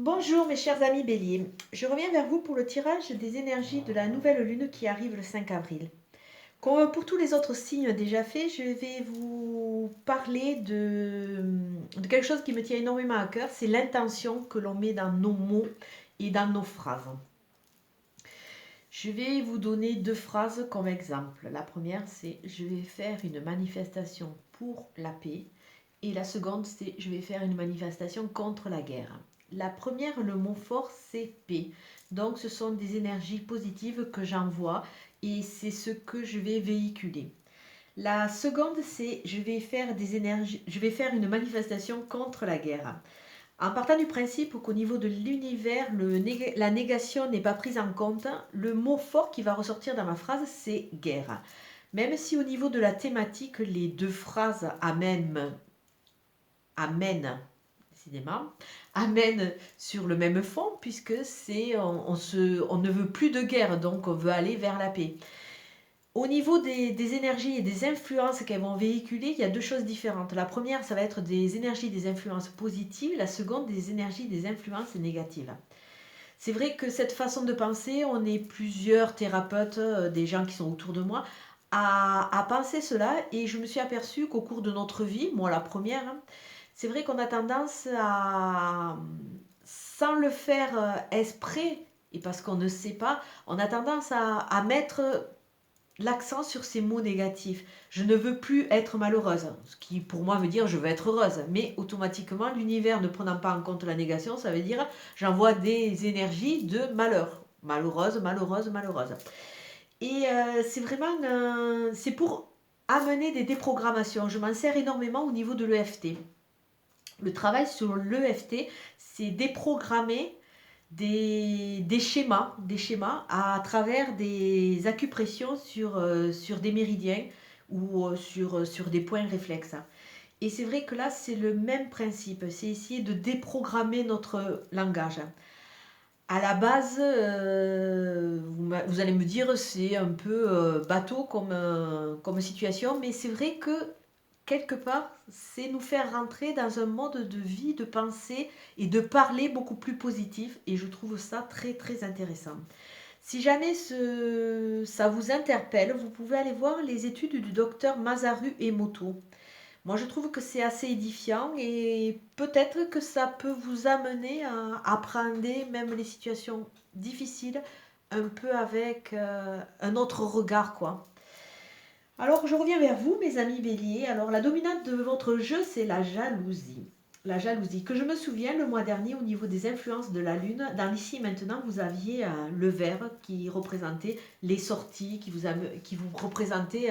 Bonjour mes chers amis béliers, je reviens vers vous pour le tirage des énergies de la nouvelle lune qui arrive le 5 avril. Comme pour tous les autres signes déjà faits, je vais vous parler de quelque chose qui me tient énormément à cœur, c'est l'intention que l'on met dans nos mots et dans nos phrases. Je vais vous donner deux phrases comme exemple. La première c'est je vais faire une manifestation pour la paix et la seconde c'est je vais faire une manifestation contre la guerre. La première, le mot fort, c'est paix. Donc, ce sont des énergies positives que j'envoie et c'est ce que je vais véhiculer. La seconde, c'est je vais faire une manifestation contre la guerre. En partant du principe qu'au niveau de l'univers, la négation n'est pas prise en compte, le mot fort qui va ressortir dans ma phrase, c'est guerre. Même si au niveau de la thématique, les deux phrases amènent décidément, amène sur le même fond, puisque c'est on ne veut plus de guerre, donc on veut aller vers la paix. Au niveau des énergies et des influences qu'elles vont véhiculer, il y a deux choses différentes. La première, ça va être des énergies, des influences positives. La seconde, des énergies, des influences négatives. C'est vrai que cette façon de penser, on est plusieurs thérapeutes, des gens qui sont autour de moi, à penser cela. Et je me suis aperçue qu'au cours de notre vie, moi la première, c'est vrai qu'on a tendance à, sans le faire exprès, et parce qu'on ne sait pas, on a tendance à mettre l'accent sur ces mots négatifs. Je ne veux plus être malheureuse, ce qui pour moi veut dire je veux être heureuse. Mais automatiquement, l'univers ne prenant pas en compte la négation, ça veut dire j'envoie des énergies de malheur. Malheureuse, malheureuse, malheureuse. Et c'est vraiment, c'est pour amener des déprogrammations. Je m'en sers énormément au niveau de l'EFT. Le travail sur l'EFT, c'est déprogrammer des schémas à travers des acupressions sur des méridiens ou sur des points réflexes. Et c'est vrai que là, c'est le même principe, c'est essayer de déprogrammer notre langage. À la base, vous allez me dire, c'est un peu bateau comme situation, mais c'est vrai que quelque part, c'est nous faire rentrer dans un mode de vie, de pensée et de parler beaucoup plus positif. Et je trouve ça très très intéressant. Si jamais ça vous interpelle, vous pouvez aller voir les études du docteur Masaru Emoto. Moi, je trouve que c'est assez édifiant et peut-être que ça peut vous amener à appréhender même les situations difficiles un peu avec un autre regard, quoi. Alors, je reviens vers vous, mes amis béliers. Alors, la dominante de votre jeu, c'est la jalousie. La jalousie. Que je me souviens, le mois dernier, au niveau des influences de la Lune, dans l'Ici et Maintenant, vous aviez le vert qui représentait les sorties, qui vous représentait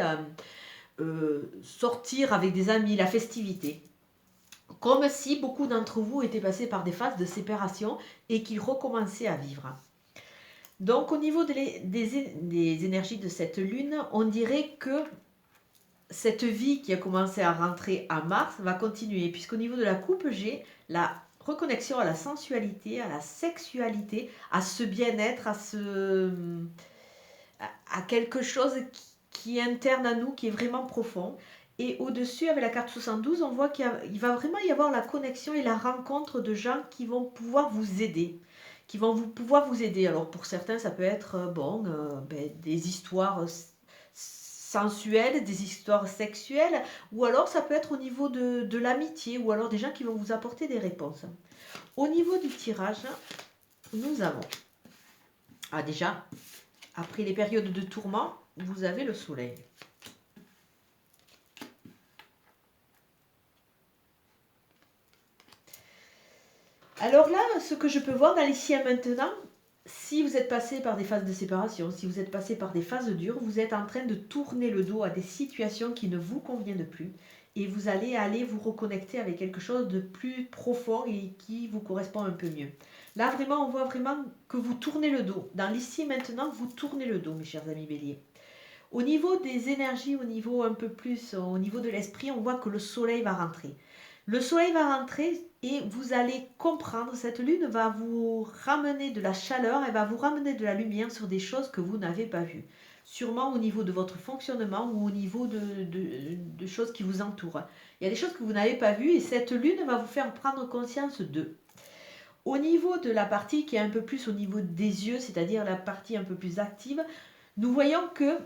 sortir avec des amis, la festivité. Comme si beaucoup d'entre vous étaient passés par des phases de séparation et qu'ils recommençaient à vivre. Donc, au niveau des énergies de cette Lune, on dirait que cette vie qui a commencé à rentrer en mars va continuer, puisqu'au niveau de la coupe G, la reconnexion à la sensualité, à la sexualité, à ce bien-être, à quelque chose qui est interne à nous, qui est vraiment profond. Et au-dessus, avec la carte 72, on voit qu'il va vraiment y avoir la connexion et la rencontre de gens qui vont pouvoir vous aider. Pouvoir vous aider. Alors pour certains, ça peut être des histoires sensuelles, des histoires sexuelles, ou alors ça peut être au niveau de l'amitié, ou alors des gens qui vont vous apporter des réponses. Au niveau du tirage, nous avons déjà, après les périodes de tourment, vous avez le soleil. Alors là, ce que je peux voir dans l'ici et maintenant, si vous êtes passé par des phases de séparation, si vous êtes passé par des phases dures, vous êtes en train de tourner le dos à des situations qui ne vous conviennent plus et vous allez aller vous reconnecter avec quelque chose de plus profond et qui vous correspond un peu mieux. Là, vraiment, on voit vraiment que vous tournez le dos. Dans l'ici et maintenant, vous tournez le dos, mes chers amis béliers. Au niveau des énergies, au niveau un peu plus, au niveau de l'esprit, on voit que le soleil va rentrer. Le soleil va rentrer et vous allez comprendre, cette lune va vous ramener de la chaleur, elle va vous ramener de la lumière sur des choses que vous n'avez pas vues. Sûrement au niveau de votre fonctionnement ou au niveau de choses qui vous entourent. Il y a des choses que vous n'avez pas vues et cette lune va vous faire prendre conscience d'eux. Au niveau de la partie qui est un peu plus au niveau des yeux, c'est-à-dire la partie un peu plus active, nous voyons que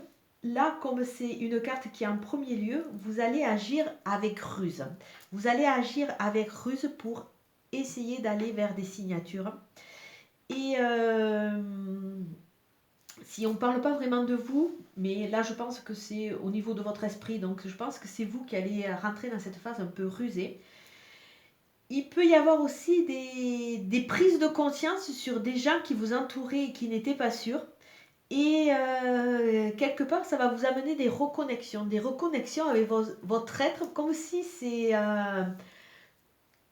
là, comme c'est une carte qui est en premier lieu, vous allez agir avec ruse. Vous allez agir avec ruse pour essayer d'aller vers des signatures. Et si on ne parle pas vraiment de vous, mais là je pense que c'est au niveau de votre esprit, donc je pense que c'est vous qui allez rentrer dans cette phase un peu rusée. Il peut y avoir aussi des prises de conscience sur des gens qui vous entouraient et qui n'étaient pas sûrs. Et quelque part, ça va vous amener des reconnexions avec votre être, comme si c'est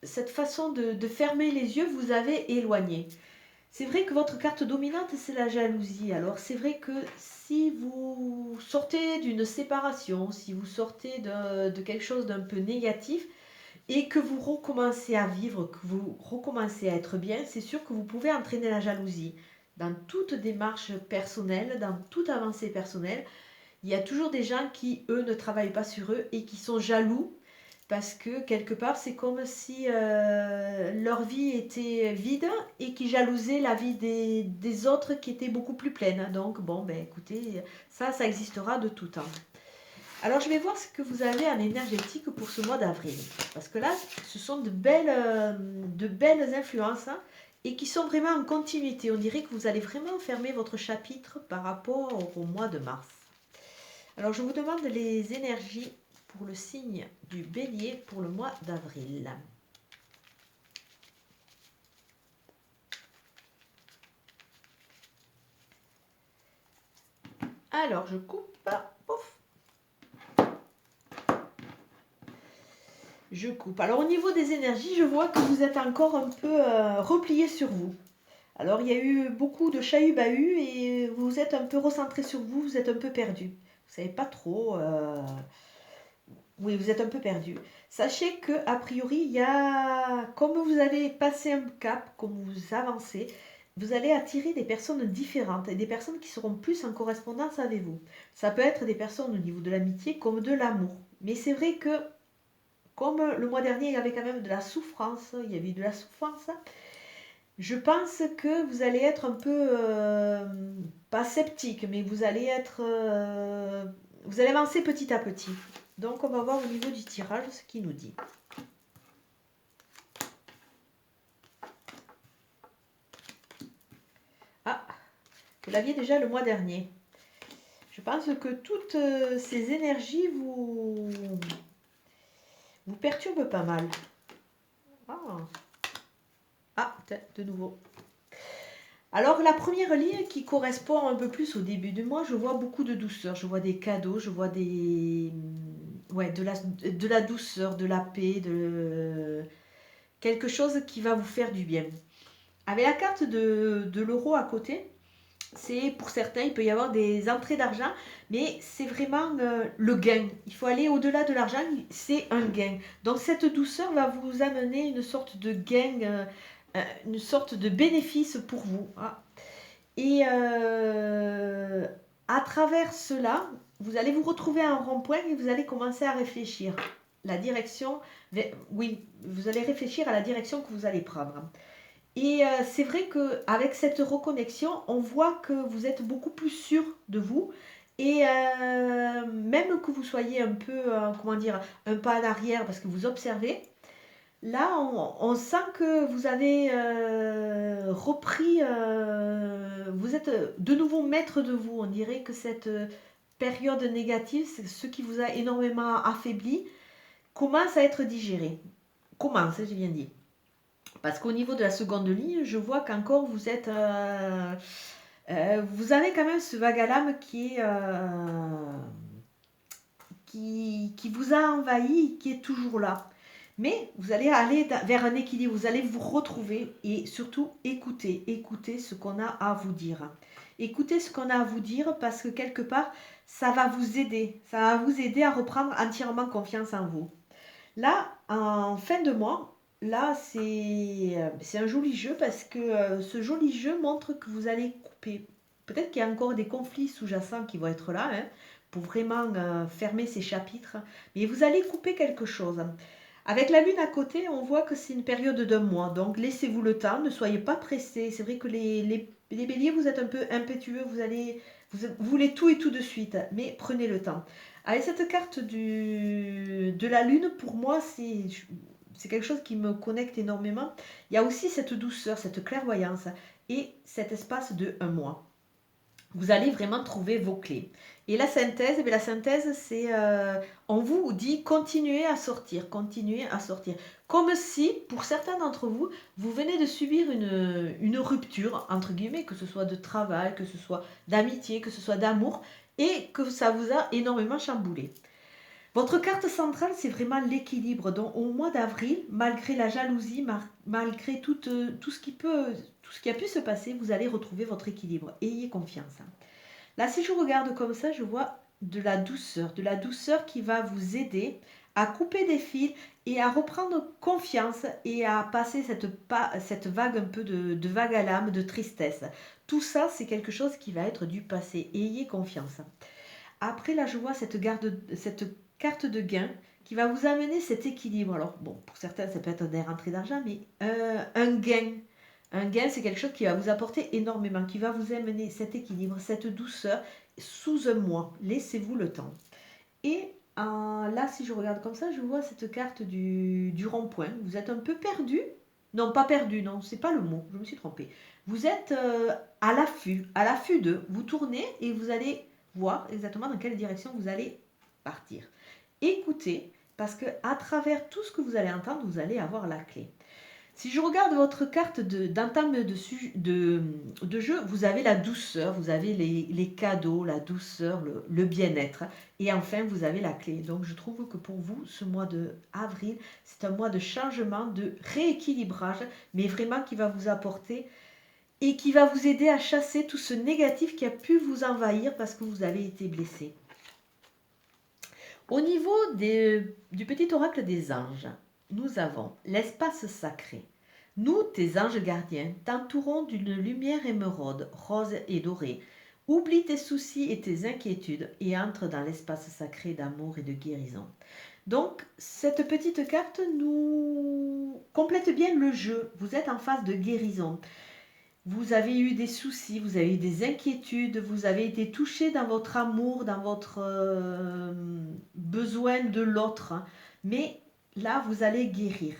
cette façon de fermer les yeux vous avez éloigné. C'est vrai que votre carte dominante, c'est la jalousie. Alors c'est vrai que si vous sortez d'une séparation, si vous sortez de quelque chose d'un peu négatif, et que vous recommencez à vivre, que vous recommencez à être bien, c'est sûr que vous pouvez entraîner la jalousie. Dans toute démarche personnelle, dans toute avancée personnelle, il y a toujours des gens qui, eux, ne travaillent pas sur eux et qui sont jaloux parce que quelque part, c'est comme si leur vie était vide et qui jalousaient la vie des autres qui était beaucoup plus pleine. Donc, bon, ben écoutez, ça existera de tout temps. Alors, je vais voir ce que vous avez en énergétique pour ce mois d'avril. Parce que là, ce sont de belles influences hein, et qui sont vraiment en continuité. On dirait que vous allez vraiment fermer votre chapitre par rapport au mois de mars. Alors, je vous demande les énergies pour le signe du Bélier pour le mois d'avril. Alors, je coupe. Pouf. Je coupe. Alors au niveau des énergies, je vois que vous êtes encore un peu replié sur vous. Alors il y a eu beaucoup de chahut-bahut et vous êtes un peu recentré sur vous, vous êtes un peu perdu. Vous savez pas trop. Oui, vous êtes un peu perdu. Sachez que a priori, il y a, comme vous avez passé un cap, comme vous avancez, vous allez attirer des personnes différentes et des personnes qui seront plus en correspondance avec vous. Ça peut être des personnes au niveau de l'amitié comme de l'amour. Mais c'est vrai que comme le mois dernier, il y avait quand même de la souffrance, il y avait de la souffrance, je pense que vous allez être un peu, pas sceptique, mais vous allez être, vous allez avancer petit à petit. Donc on va voir au niveau du tirage ce qu'il nous dit. Ah, vous l'aviez déjà le mois dernier. Je pense que toutes ces énergies vous perturbent pas mal. Ah, de nouveau. Alors la première ligne qui correspond un peu plus au début du mois, je vois beaucoup de douceur, je vois des cadeaux, je vois de la douceur, de la paix, de quelque chose qui va vous faire du bien. Avec la carte de l'euro à côté, c'est pour certains, il peut y avoir des entrées d'argent, mais c'est vraiment le gain. Il faut aller au-delà de l'argent, c'est un gain. Donc cette douceur va vous amener une sorte de gain, une sorte de bénéfice pour vous. Ah. Et à travers cela, vous allez vous retrouver à un rond-point et vous allez commencer à réfléchir. La direction, oui, vous allez réfléchir à la direction que vous allez prendre. Et c'est vrai qu'avec cette reconnexion, on voit que vous êtes beaucoup plus sûr de vous. Et même que vous soyez un peu, comment dire, un pas en arrière parce que vous observez, là, on sent que vous avez repris, vous êtes de nouveau maître de vous. On dirait que cette période négative, c'est ce qui vous a énormément affaibli, commence à être digéré. Commence, j'ai bien dit. Parce qu'au niveau de la seconde ligne, je vois qu'encore vous êtes... vous avez quand même ce vague à l'âme qui est... qui vous a envahi, qui est toujours là. Mais vous allez aller vers un équilibre, vous allez vous retrouver et surtout écouter ce qu'on a à vous dire. Écoutez ce qu'on a à vous dire parce que quelque part, ça va vous aider. Ça va vous aider à reprendre entièrement confiance en vous. Là, en fin de mois, là, c'est un joli jeu parce que ce joli jeu montre que vous allez couper. Peut-être qu'il y a encore des conflits sous-jacents qui vont être là, hein, pour vraiment fermer ces chapitres. Mais vous allez couper quelque chose. Avec la lune à côté, on voit que c'est une période d'un mois, donc laissez-vous le temps, ne soyez pas pressés. C'est vrai que les béliers, vous êtes un peu impétueux, vous voulez tout et tout de suite, mais prenez le temps. Avec cette carte de la lune, pour moi, c'est quelque chose qui me connecte énormément. Il y a aussi cette douceur, cette clairvoyance et cet espace de un mois. Vous allez vraiment trouver vos clés. Et la synthèse, la synthèse, c'est on vous dit continuez à sortir. Comme si, pour certains d'entre vous, vous venez de subir une rupture, entre guillemets, que ce soit de travail, que ce soit d'amitié, que ce soit d'amour, et que ça vous a énormément chamboulé. Votre carte centrale, c'est vraiment l'équilibre. Donc, au mois d'avril, malgré la jalousie, malgré tout ce qui a pu se passer, vous allez retrouver votre équilibre. Ayez confiance. Là, si je regarde comme ça, je vois de la douceur qui va vous aider à couper des fils et à reprendre confiance et à passer cette vague un peu de vague à l'âme, de tristesse. Tout ça, c'est quelque chose qui va être du passé. Ayez confiance. Après, là, je vois cette carte de gain qui va vous amener cet équilibre. Alors, bon, pour certains, ça peut être des rentrées d'argent, mais un gain. Un gain, c'est quelque chose qui va vous apporter énormément, qui va vous amener cet équilibre, cette douceur sous un mois. Laissez-vous le temps. Et là, si je regarde comme ça, je vois cette carte du rond-point. Vous êtes un peu perdu. Non, pas perdu, non, c'est pas le mot, je me suis trompée. Vous êtes à l'affût de. Vous tournez et vous allez voir exactement dans quelle direction vous allez partir. Écoutez, parce que à travers tout ce que vous allez entendre, vous allez avoir la clé. Si je regarde votre carte d'entame de jeu, vous avez la douceur, vous avez les cadeaux, la douceur, le bien-être. Et enfin, vous avez la clé. Donc, je trouve que pour vous, ce mois de avril, c'est un mois de changement, de rééquilibrage, mais vraiment qui va vous apporter et qui va vous aider à chasser tout ce négatif qui a pu vous envahir parce que vous avez été blessé. Au niveau du petit oracle des anges, nous avons l'espace sacré. Nous, tes anges gardiens, t'entourons d'une lumière émeraude, rose et dorée. Oublie tes soucis et tes inquiétudes et entre dans l'espace sacré d'amour et de guérison. Donc, cette petite carte nous complète bien le jeu. Vous êtes en phase de guérison. Vous avez eu des soucis, vous avez eu des inquiétudes, vous avez été touché dans votre amour, dans votre besoin de l'autre. Mais là, vous allez guérir.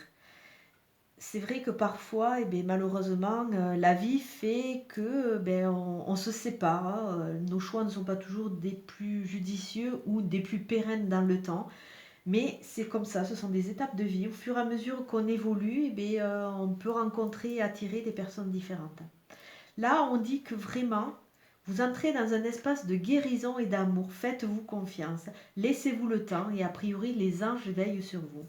C'est vrai que parfois, malheureusement, la vie fait que on se sépare. Nos choix ne sont pas toujours des plus judicieux ou des plus pérennes dans le temps. Mais c'est comme ça, ce sont des étapes de vie. Au fur et à mesure qu'on évolue, on peut rencontrer et attirer des personnes différentes. Là, on dit que vraiment, vous entrez dans un espace de guérison et d'amour. Faites-vous confiance, laissez-vous le temps et a priori, les anges veillent sur vous.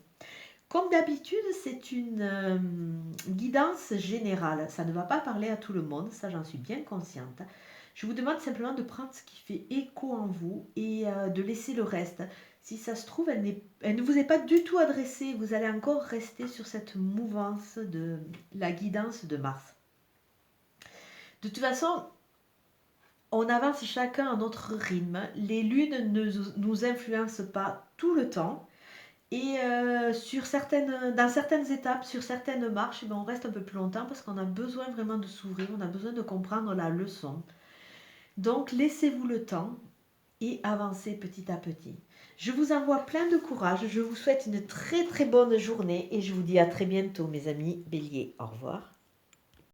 Comme d'habitude, c'est une guidance générale. Ça ne va pas parler à tout le monde, ça j'en suis bien consciente. Je vous demande simplement de prendre ce qui fait écho en vous et de laisser le reste. Si ça se trouve, elle ne vous est pas du tout adressée. Vous allez encore rester sur cette mouvance de la guidance de Mars. De toute façon, on avance chacun à notre rythme. Les lunes ne nous influencent pas tout le temps. Et dans certaines étapes, sur certaines marches, on reste un peu plus longtemps parce qu'on a besoin vraiment de s'ouvrir, on a besoin de comprendre la leçon. Donc, laissez-vous le temps et avancez petit à petit. Je vous envoie plein de courage, je vous souhaite une très très bonne journée et je vous dis à très bientôt mes amis béliers. Au revoir.